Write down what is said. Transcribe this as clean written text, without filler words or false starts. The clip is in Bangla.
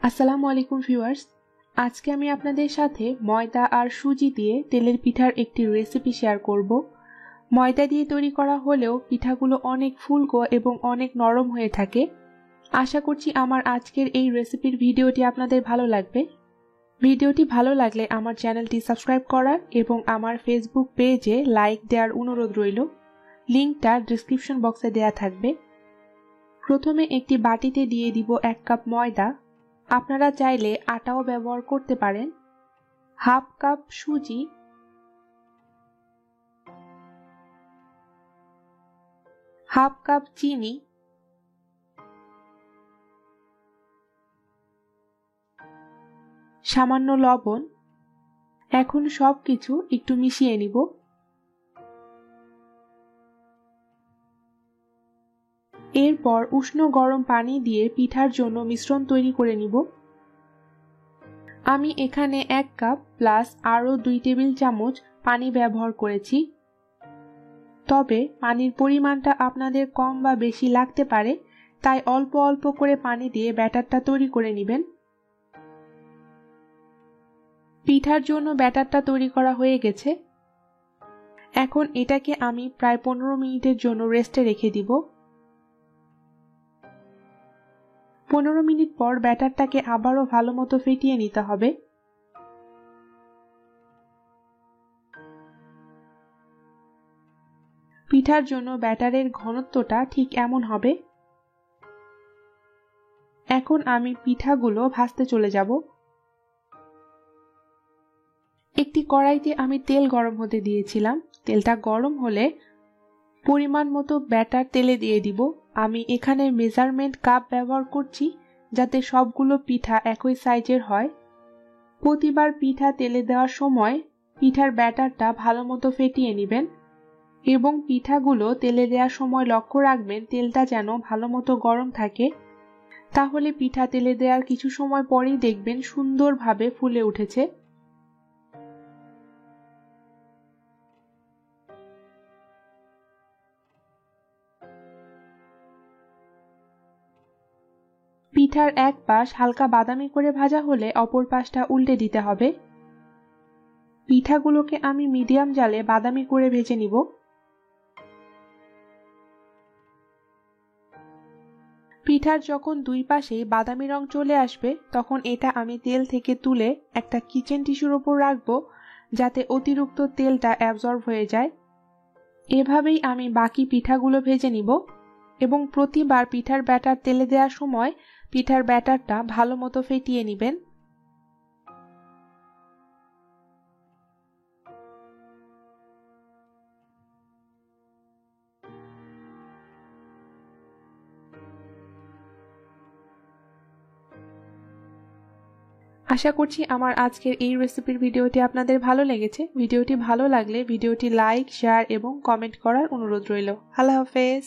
আসসালামু আলাইকুম ভিউয়ার্স, আজকে আমি আপনাদের সাথে ময়দা আর সুজি দিয়ে তেলের পিঠার একটি রেসিপি শেয়ার করব। ময়দা দিয়ে তৈরি করা হলেও পিঠাগুলো অনেক ফুলকো এবং অনেক নরম হয়ে থাকে। আশা করছি আমার আজকের এই রেসিপির ভিডিওটি আপনাদের ভালো লাগবে। ভিডিওটি ভালো লাগলে আমার চ্যানেলটি সাবস্ক্রাইব করার এবং আমার ফেসবুক পেজে লাইক দেওয়ার অনুরোধ রইল। লিংকটা ডেসক্রিপশন বক্সে দেয়া থাকবে। প্রথমে একটি বাটিতে দিয়ে দিব 1 কাপ ময়দা। আপনারা চাইলে আটাও ব্যবহার করতে পারেন। হাফ কাপ সুজি, হাফ কাপ চিনি, সামান্য লবণ। এখন সবকিছু একটু মিশিয়ে নিব। এরপর উষ্ণ গরম পানি দিয়ে পিঠার জন্য মিশ্রণ তৈরি করে নিব। আমি এখানে 1 কাপ প্লাস আরও 2 টেবিল চামচ পানি ব্যবহার করেছি। তবে পানির পরিমাণটা আপনাদের কম বা বেশি লাগতে পারে, তাই অল্প অল্প করে পানি দিয়ে ব্যাটারটা তৈরি করে নেবেন। পিঠার জন্য ব্যাটারটা তৈরি করা হয়ে গেছে। এখন এটাকে আমি প্রায় 15 মিনিটের জন্য রেস্টে রেখে দিব। 15 মিনিট পর ব্যাটারটাকে আবারও ভালোমতো ফেটিয়ে নিতে হবে। পিঠার জন্য ব্যাটারের ঘনত্বটা ঠিক এমন হবে। এখন আমি পিঠাগুলো ভাজতে চলে যাব। একটি কড়াইতে আমি তেল গরম হতে দিয়েছিলাম। তেলটা গরম হলে পরিমাণ মতো ব্যাটার তেলে দিয়ে দিব। আমি এখানে মেজারমেন্ট কাপ ব্যবহার করছি, যাতে সবগুলো পিঠা একই সাইজের হয়। প্রতিবার পিঠা তেলে দেওয়ার সময় পিঠার ব্যাটারটা ভালোমতো ফেটিয়ে নেবেন এবং পিঠাগুলো তেলে দেওয়ার সময় লক্ষ্য রাখবেন তেলটা যেন ভালোমতো গরম থাকে। তাহলে পিঠা তেলে দেওয়ার কিছু সময় পরেই দেখবেন সুন্দরভাবে ফুলে উঠেছে। পিঠার এক পাশ হালকা বাদামি করে ভাজা হলে অপর পাশটা উল্টে দিতে হবে। পিঠাগুলোকে আমি মিডিয়াম জালে বাদামি করে ভেজে নিব। পিঠার যখন দুই পাশেই বাদামি রং চলে আসবে, তখন এটা আমি তেল থেকে তুলে একটা কিচেন টিস্যুর উপর রাখবো, যাতে অতিরিক্ত তেলটা অ্যাবজর্ব হয়ে যায়। এভাবেই আমি বাকি পিঠাগুলো ভেজে নিব এবং প্রতিবার পিঠার ব্যাটার তেলে দেওয়ার সময় পিঠার ব্যাটারটা ভালোমতো ফেটিয়ে নেবেন। আশা করছি আমার আজকের এই রেসিপির ভিডিওটি আপনাদের ভালো লেগেছে। ভিডিওটি ভালো লাগলে ভিডিওটি লাইক, শেয়ার এবং কমেন্ট করার অনুরোধ রইল। আল্লাহ হাফেজ।